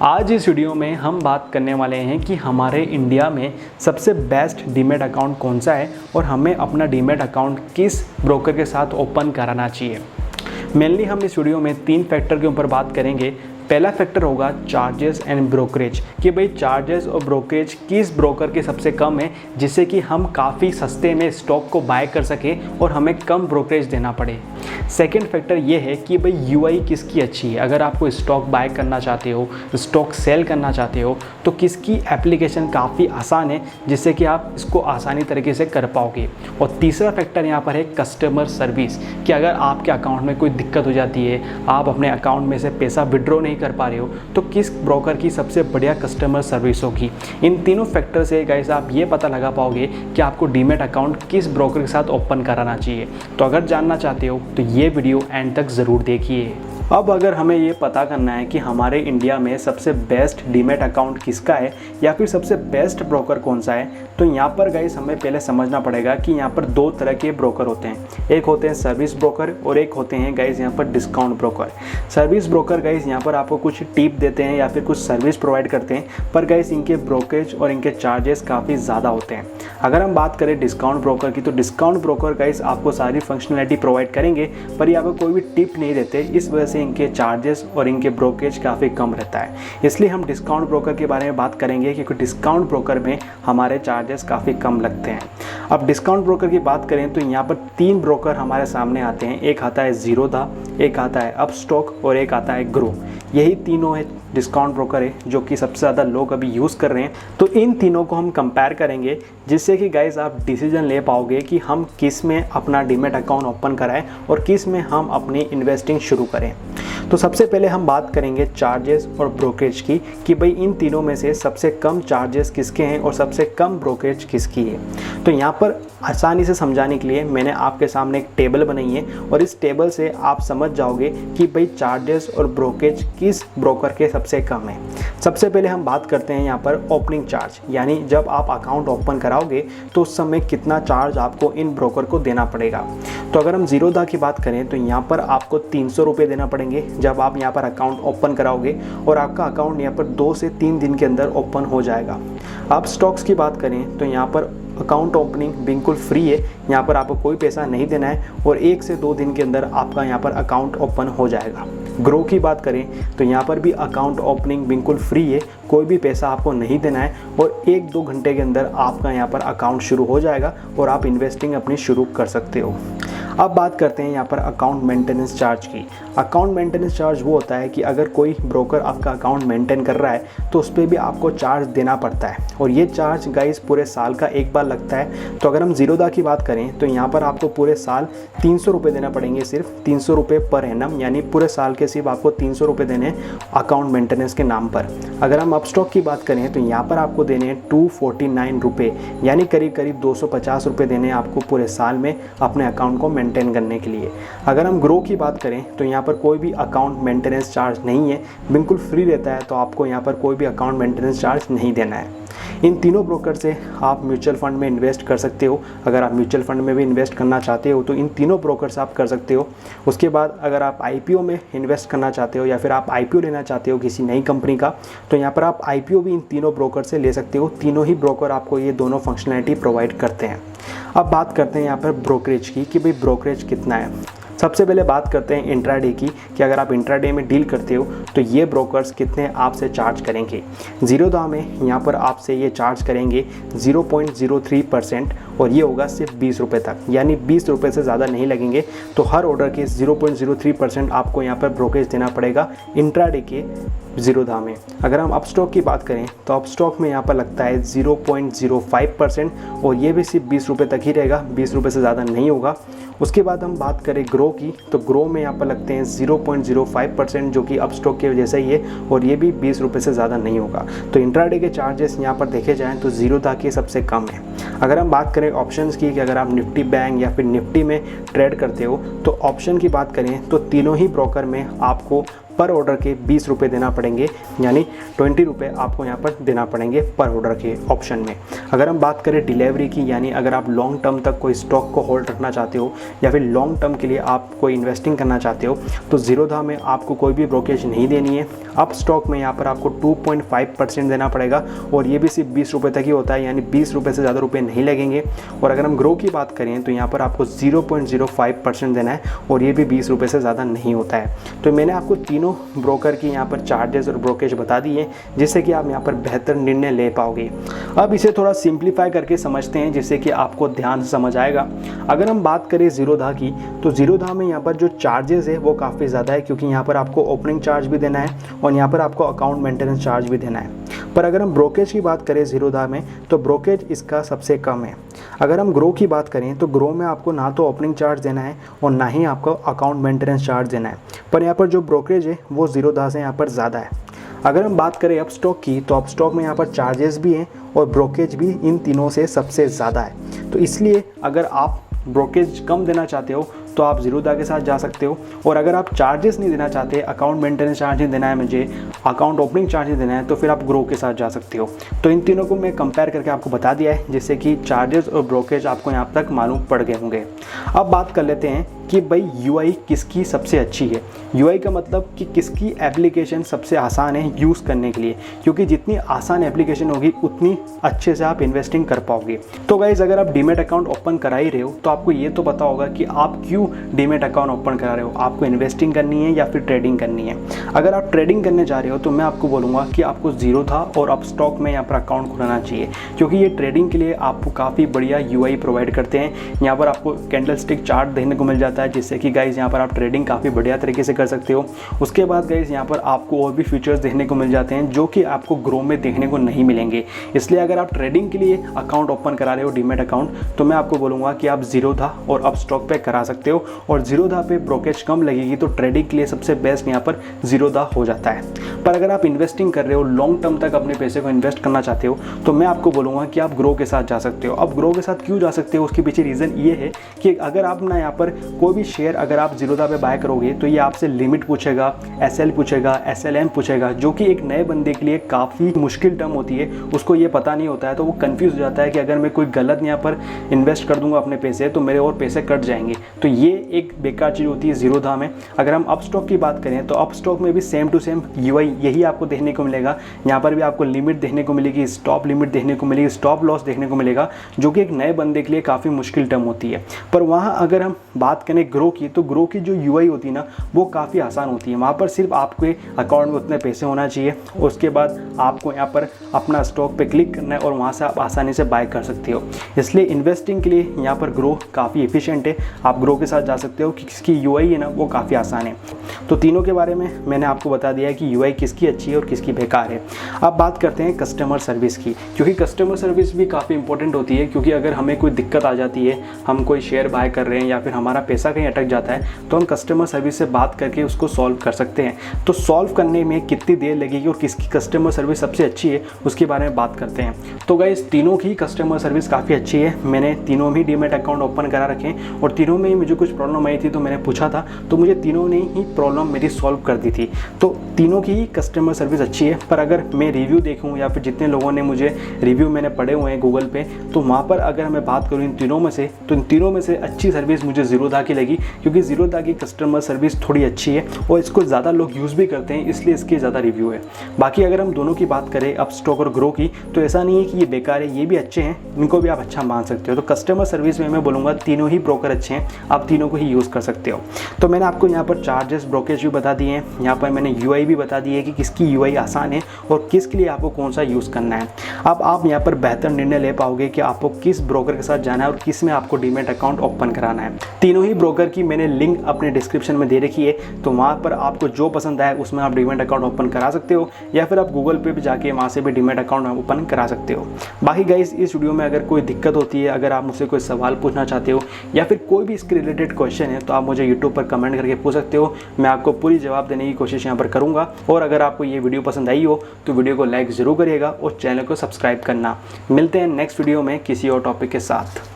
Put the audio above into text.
आज इस वीडियो में हम बात करने वाले हैं कि हमारे इंडिया में सबसे बेस्ट डीमैट अकाउंट कौन सा है और हमें अपना डीमैट अकाउंट किस ब्रोकर के साथ ओपन कराना चाहिए। मेनली हम इस वीडियो में 3 फैक्टर के ऊपर बात करेंगे। पहला फैक्टर होगा चार्जेस एंड ब्रोकरेज, कि भाई चार्जेस और ब्रोकरेज किस ब्रोकर के सबसे कम है जिससे कि हम काफ़ी सस्ते में स्टॉक को बाय कर सके और हमें कम ब्रोकरेज देना पड़े। सेकेंड फैक्टर ये है कि भाई यूआई किसकी अच्छी है। अगर आपको स्टॉक बाय करना चाहते हो, स्टॉक सेल करना चाहते हो तो किसकी एप्लीकेशन काफ़ी आसान है जिससे कि आप इसको आसानी तरीके से कर पाओगे। और तीसरा फैक्टर यहाँ पर है कस्टमर सर्विस, कि अगर आपके अकाउंट में कोई दिक्कत हो जाती है, आप अपने अकाउंट में से पैसा विड्रॉ नहीं कर पा रहे हो, तो किस ब्रोकर की सबसे बढ़िया कस्टमर सर्विस होगी। इन तीनों फैक्टर से गाइस आप ये पता लगा पाओगे कि आपको डीमैट अकाउंट किस ब्रोकर के साथ ओपन कराना चाहिए। तो अगर जानना चाहते हो तो ये वीडियो एंड तक ज़रूर देखिए। अब अगर हमें ये पता करना है कि हमारे इंडिया में सबसे बेस्ट डीमैट अकाउंट किसका है या फिर सबसे बेस्ट ब्रोकर कौन सा है, तो यहाँ पर गाइस हमें पहले समझना पड़ेगा कि यहाँ पर 2 तरह के ब्रोकर होते हैं। एक होते हैं सर्विस ब्रोकर और एक होते हैं गाइस यहाँ पर discount broker. Service broker guys यहाँ पर आपको कुछ टिप देते हैं या फिर कुछ सर्विस प्रोवाइड करते हैं, पर गाइस इनके ब्रोकरेज और इनके चार्जेस काफ़ी ज़्यादा होते हैं। अगर हम बात करें डिस्काउंट ब्रोकर की, तो डिस्काउंट ब्रोकर गाइस आपको सारी फंक्शनैलिटी प्रोवाइड करेंगे पर यहाँ पर कोई भी टिप नहीं देते, इस वजह से इनके चार्जेस और इनके ब्रोकरेज काफ़ी कम रहता है। इसलिए हम डिस्काउंट ब्रोकर के बारे में बात करेंगे क्योंकि डिस्काउंट ब्रोकर में हमारे चार्जेस काफ़ी कम लगते हैं। अब डिस्काउंट ब्रोकर की बात करें तो यहाँ पर 3 ब्रोकर हमारे सामने आते हैं। एक आता है ज़ीरोधा, एक आता है अपस्टॉक और एक आता है ग्रो। यही तीनों है डिस्काउंट ब्रोकर है जो कि सबसे ज़्यादा लोग अभी यूज़ कर रहे हैं। तो इन तीनों को हम कंपेयर करेंगे जिससे कि गाइस आप डिसीजन ले पाओगे कि हम किस में अपना डीमैट अकाउंट ओपन कराएं और किस में हम अपनी इन्वेस्टिंग शुरू करें। तो सबसे पहले हम बात करेंगे चार्जेस और ब्रोकरेज की, कि भाई इन तीनों में से सबसे कम चार्जेस किसके हैं और सबसे कम ब्रोकरेज किसकी है। तो यहाँ पर आसानी से समझाने के लिए मैंने आपके सामने एक टेबल बनाई है और इस टेबल से आप समझ जाओगे कि भाई चार्जेस और ब्रोकरेज किस ब्रोकर के सबसे कम है। सबसे पहले हम बात करते हैं यहाँ पर ओपनिंग चार्ज, यानी जब आप अकाउंट ओपन कराओगे तो उस समय कितना चार्ज आपको इन ब्रोकर को देना पड़ेगा। तो अगर हम ज़ीरोधा की बात करें तो यहाँ पर आपको 300 रुपये देना पड़ेंगे जब आप यहाँ पर अकाउंट ओपन कराओगे और आपका अकाउंट यहाँ पर 2 से 3 दिन के अंदर ओपन हो जाएगा। अब स्टॉक्स की बात करें तो यहाँ पर अकाउंट ओपनिंग बिल्कुल फ्री है, यहाँ पर आपको कोई पैसा नहीं देना है और 1 से 2 दिन के अंदर आपका यहाँ पर अकाउंट ओपन हो जाएगा। ग्रो की बात करें तो यहाँ पर भी अकाउंट ओपनिंग बिल्कुल फ्री है, कोई भी पैसा आपको नहीं देना है और 1-2 घंटे के अंदर आपका यहाँ पर अकाउंट शुरू हो जाएगा और आप इन्वेस्टिंग अपनी शुरू कर सकते हो। अब बात करते हैं यहाँ पर अकाउंट मेंटेनेंस चार्ज की। अकाउंट मेंटेनेंस चार्ज वो होता है कि अगर कोई ब्रोकर आपका अकाउंट मेंटेन कर रहा है तो उस पर भी आपको चार्ज देना पड़ता है और ये चार्ज गाइस पूरे साल का एक बार लगता है। तो अगर हम ज़ीरोधा की बात करें तो यहाँ पर आपको पूरे साल 300 रुपये देना पड़ेंगे, सिर्फ 300 रुपये पर एनम, यानी पूरे साल के सिर्फ आपको 300 रुपये देने अकाउंट मेंटेनेंस के नाम पर। अगर हम अपस्टॉक की बात करें तो यहाँ पर आपको देने हैं 249 रुपये, यानी करीब करीब 250 रुपये देने आपको पूरे साल में अपने अकाउंट को मेंटेन करने के लिए। अगर हम ग्रो की बात करें तो यहाँ पर कोई भी अकाउंट मेंटेनेंस चार्ज नहीं है, बिल्कुल फ्री रहता है, तो आपको यहाँ पर कोई भी अकाउंट मेंटेनेंस चार्ज नहीं देना है। इन तीनों ब्रोकर से आप म्यूचुअल फंड में इन्वेस्ट कर सकते हो। अगर आप म्यूचुअल फंड में भी इन्वेस्ट करना चाहते हो तो इन तीनों ब्रोकर से आप कर सकते हो। उसके बाद अगर आप आईपीओ में इन्वेस्ट करना चाहते हो या फिर आप आईपीओ लेना चाहते हो किसी नई कंपनी का, तो यहाँ पर आप आईपीओ भी इन तीनों ब्रोकर से ले सकते हो। तीनों ही ब्रोकर आपको ये दोनों फंक्शनैलिटी प्रोवाइड करते हैं। अब बात करते हैं यहाँ पर ब्रोकरेज की, कि भाई ब्रोकरेज कितना है। सबसे पहले बात करते हैं इंट्राडे की, कि अगर आप इंट्राडे में डील करते हो तो ये ब्रोकर्स कितने आपसे चार्ज करेंगे। ज़ीरोधा में यहाँ पर आपसे ये चार्ज करेंगे 0.03% और ये होगा सिर्फ 20 रुपये तक, यानी 20 रुपये से ज़्यादा नहीं लगेंगे। तो हर ऑर्डर के 0.03% आपको यहाँ पर ब्रोकरेज देना पड़ेगा इंट्राडे के ज़ीरोधा में। अगर हम अपस्टॉक की बात करें तो अपस्टॉक में यहाँ पर लगता है 0.05% और ये भी सिर्फ 20 रुपये तक ही रहेगा, 20 रुपये से ज़्यादा नहीं होगा। उसके बाद हम बात करें ग्रो की, तो ग्रो में यहाँ पर लगते हैं 0.05% जो कि अपस्टॉक के जैसा ही है और ये भी 20 रुपये से ज़्यादा नहीं होगा। तो इंट्राडे के चार्जेस यहाँ पर देखे जाएँ तो ज़ीरोधा के सबसे कम है। अगर हम बात करें ऑप्शंस की, कि अगर आप निफ्टी बैंक या फिर निफ्टी में ट्रेड करते हो, तो ऑप्शन की बात करें तो तीनों ही ब्रोकर में आपको पर ऑर्डर के 20 रुपये देना पड़ेंगे, यानी 20 रुपये आपको यहाँ पर देना पड़ेंगे पर ऑर्डर के ऑप्शन में। अगर हम बात करें डिलीवरी की, यानी अगर आप लॉन्ग टर्म तक कोई स्टॉक को होल्ड रखना चाहते हो या फिर लॉन्ग टर्म के लिए आप कोई इन्वेस्टिंग करना चाहते हो, तो ज़ीरोधा में आपको कोई भी ब्रोकेज नहीं देनी है। अब स्टॉक में यहाँ पर आपको 2.5% देना पड़ेगा और ये भी सिर्फ 20 रुपये तक ही होता है, यानी 20 रुपये से ज़्यादा रुपये नहीं लगेंगे। और अगर हम ग्रो की बात करें तो यहाँ पर आपको 0.05% देना है और ये भी 20 रुपये से ज़्यादा नहीं होता है। तो मैंने आपको तीनों ब्रोकर की यहाँ पर चार्जेस और ब्रोकेज बता दिए, जिससे कि आप यहाँ पर बेहतर निर्णय ले पाओगे। अब इसे थोड़ा सिंप्लीफाई करके समझते हैं, जिससे कि आपको ध्यान से समझ आएगा। अगर हम बात करें ज़ीरोधा की, तो ज़ीरोधा में यहाँ पर जो चार्जेस है वो काफ़ी ज़्यादा है, क्योंकि यहाँ पर आपको ओपनिंग चार्ज भी देना है और यहाँ पर आपको अकाउंट मेंटेनेंस चार्ज भी देना है। पर अगर हम ब्रोकेज की बात करें ज़ीरोधा में, तो ब्रोकेज इसका सबसे कम है। अगर हम ग्रो की बात करें तो ग्रो में आपको ना तो ओपनिंग चार्ज देना है और ना ही आपको अकाउंट मेंटेनेंस चार्ज देना है, पर यहाँ पर जो ब्रोकरेज है वो ज़ीरोधा से यहाँ पर ज़्यादा है। अगर हम बात करें अपस्टॉक की, तो अपस्टॉक में यहाँ पर चार्जेस भी हैं और ब्रोकेज भी इन तीनों से सबसे ज़्यादा है। तो इसलिए अगर आप ब्रोकेज कम देना चाहते हो तो आप ज़ीरोधा के साथ जा सकते हो, और अगर आप चार्जेस नहीं देना चाहते, अकाउंट मेंटेनेंस चार्ज नहीं देना है मुझे, अकाउंट ओपनिंग चार्ज नहीं देना है, तो फिर आप ग्रो के साथ जा सकते हो। तो इन तीनों को मैं कंपेयर करके आपको बता दिया है, जिससे कि चार्जेस और ब्रोकेज आपको यहाँ तक मालूम पड़ गए होंगे। अब बात कर लेते हैं कि भाई यूआई किसकी सबसे अच्छी है। यूआई का मतलब कि किसकी एप्लीकेशन सबसे आसान है यूज़ करने के लिए, क्योंकि जितनी आसान एप्लीकेशन होगी उतनी अच्छे से आप इन्वेस्टिंग कर पाओगे। तो गाइज़, अगर आप डीमेट अकाउंट ओपन करा ही रहे हो तो आपको ये तो पता होगा कि आप क्यों डीमेट अकाउंट ओपन करा रहे हो। आपको इन्वेस्टिंग करनी है या फिर ट्रेडिंग करनी है। अगर आप ट्रेडिंग करने जा रहे हो तो मैं आपको बोलूँगा कि आपको ज़ीरोधा और अपस्टॉक में यहाँ पर अकाउंट खुलाना चाहिए, क्योंकि ये ट्रेडिंग के लिए आपको काफ़ी बढ़िया यूआई प्रोवाइड करते हैं। यहाँ पर आपको कैंडल स्टिक चार्ट देखने को मिल जाता है, जिससे कि गाइज़ यहाँ पर आप ट्रेडिंग काफ़ी बढ़िया तरीके से कर सकते हो। उसके बाद गाइज़ यहाँ पर आपको और भी फीचर्स देखने को मिल जाते हैं जो कि आपको ग्रो में देखने को नहीं मिलेंगे। इसलिए अगर आप ट्रेडिंग के लिए अकाउंट ओपन करा रहे हो डीमेट अकाउंट, तो मैं आपको बोलूँगा कि आप ज़ीरोधा और अपस्टॉक पे करा सकते हो, और ज़ीरोधा पे ब्रोकेज कम लगेगी, तो ट्रेडिंग के लिए सबसे बेस्ट यहाँ पर ज़ीरोधा हो जाता है। पर अगर आप इन्वेस्टिंग कर रहे हो, लॉन्ग टर्म तक अपने पैसे को इन्वेस्ट करना चाहते हो, तो मैं आपको बोलूँगा कि आप ग्रो के साथ जा सकते हो। अब ग्रो के साथ क्यों जा सकते हो, उसके पीछे रीज़न ये है कि अगर आप ना यहाँ पर कोई भी शेयर अगर आप ज़ीरोधा पे बाय करोगे तो ये आपसे लिमिट पूछेगा, एसएल पूछेगा, एसएलएम पूछेगा, जो कि एक नए बंदे के लिए काफ़ी मुश्किल टर्म होती है। उसको ये पता नहीं होता है, तो वो कंफ्यूज हो जाता है कि अगर मैं कोई गलत यहाँ पर इन्वेस्ट कर दूंगा अपने पैसे तो मेरे और पैसे कट जाएंगे। तो ये एक बेकार चीज़ होती है ज़ीरोधा में। अगर हम अपस्टॉक की बात करें तो अपस्टॉक में भी सेम टू सेम यूआई यही आपको देखने को मिलेगा। यहाँ पर भी आपको लिमिट देखने को मिलेगी, स्टॉप लिमिट देखने को मिलेगी, स्टॉप लॉस देखने को मिलेगा, जो कि एक नए बंदे के लिए काफ़ी मुश्किल टर्म होती है। पर वहाँ अगर हम बात करें ग्रो की, तो ग्रो की जो यूआई होती है ना, वो काफ़ी आसान होती है। वहाँ पर सिर्फ आपके अकाउंट में उतने पैसे होना चाहिए, उसके बाद आपको यहाँ पर अपना स्टॉक पे क्लिक करना है और वहाँ से आप आसानी से बाय कर सकते हो। इसलिए इन्वेस्टिंग के लिए यहाँ पर ग्रो काफ़ी एफिशिएंट है, आप ग्रो के साथ जा सकते हो, कि किसकी यूआई है ना वो काफ़ी आसान है। तो तीनों के बारे में मैंने आपको बता दिया है कि यूआई किसकी अच्छी है और किसकी बेकार है। अब बात करते हैं कस्टमर सर्विस की, क्योंकि कस्टमर सर्विस भी काफ़ी इंपॉर्टेंट होती है। क्योंकि अगर हमें कोई दिक्कत आ जाती है, हम कोई शेयर बाय कर रहे हैं या फिर हमारा पैसा कहीं अटक जाता है, तो हम कस्टमर सर्विस से बात करके उसको सॉल्व कर सकते हैं। तो सॉल्व करने में कितनी देर लगेगी और किसकी कस्टमर सर्विस सबसे अच्छी है उसके बारे में बात करते हैं। तो गाइस, तीनों की कस्टमर सर्विस काफ़ी अच्छी है। मैंने तीनों में डीमेट अकाउंट ओपन करा रखे हैं और तीनों में ही मुझे कुछ प्रॉब्लम आई थी तो मैंने पूछा था, तो मुझे तीनों ने ही प्रॉब्लम मेरी सॉल्व कर दी थी। तो तीनों की ही कस्टमर सर्विस अच्छी है। पर अगर मैं रिव्यू देखूँ या फिर जितने लोगों ने मुझे रिव्यू मैंने पढ़े हुए हैं गूगल पे, तो वहाँ पर अगर मैं बात करूँ इन तीनों में से, तो इन तीनों में से अच्छी सर्विस मुझे ज़ीरोधा की लगी, क्योंकि ज़ीरोधा की कस्टमर सर्विस थोड़ी अच्छी है और इसको ज़्यादा लोग यूज़ भी करते हैं, इसलिए इसके ज़्यादा रिव्यू है। बाकी अगर हम दोनों की बात करें अपस्टॉक और ग्रो की, तो ऐसा नहीं है कि ये बेकार है, ये भी अच्छे हैं, इनको भी आप अच्छा मान सकते हो। तो कस्टमर सर्विस में मैं बोलूँगा तीनों ही ब्रोकर अच्छे हैं, आप तीनों को ही यूज़ कर सकते हो। तो मैंने आपको यहाँ पर चार्जेस ब्रोकेज भी बता दिए हैं, यहाँ पर मैंने यूआई भी बता दी है कि किसकी यूआई आसान है और किसके लिए आपको कौन सा यूज़ करना है। अब आप यहाँ पर बेहतर निर्णय ले पाओगे कि आपको किस ब्रोकर के साथ जाना है और किस में आपको डीमेट अकाउंट ओपन कराना है। तीनों ही ब्रोकर की मैंने लिंक अपने डिस्क्रिप्शन में दे रखी है, तो वहाँ पर आपको जो पसंद आए उसमें आप डीमेट अकाउंट ओपन करा सकते हो, या फिर आप गूगल पे भी जाके वहाँ से भी डीमेट अकाउंट ओपन करा सकते हो। बाकी गाइस, इस वीडियो में अगर कोई दिक्कत होती है, अगर आप मुझसे कोई सवाल पूछना चाहते हो या फिर कोई भी इसके रिलेटेड क्वेश्चन है, तो आप मुझे यूट्यूब पर कमेंट करके पूछ सकते हो। मैं आपको पूरी जवाब देने की कोशिश यहाँ पर करूँगा। और अगर आपको ये वीडियो पसंद आई हो तो वीडियो को लाइक ज़रूर करिएगा और चैनल को सब्सक्राइब करना। मिलते हैं नेक्स्ट वीडियो में किसी और टॉपिक के साथ।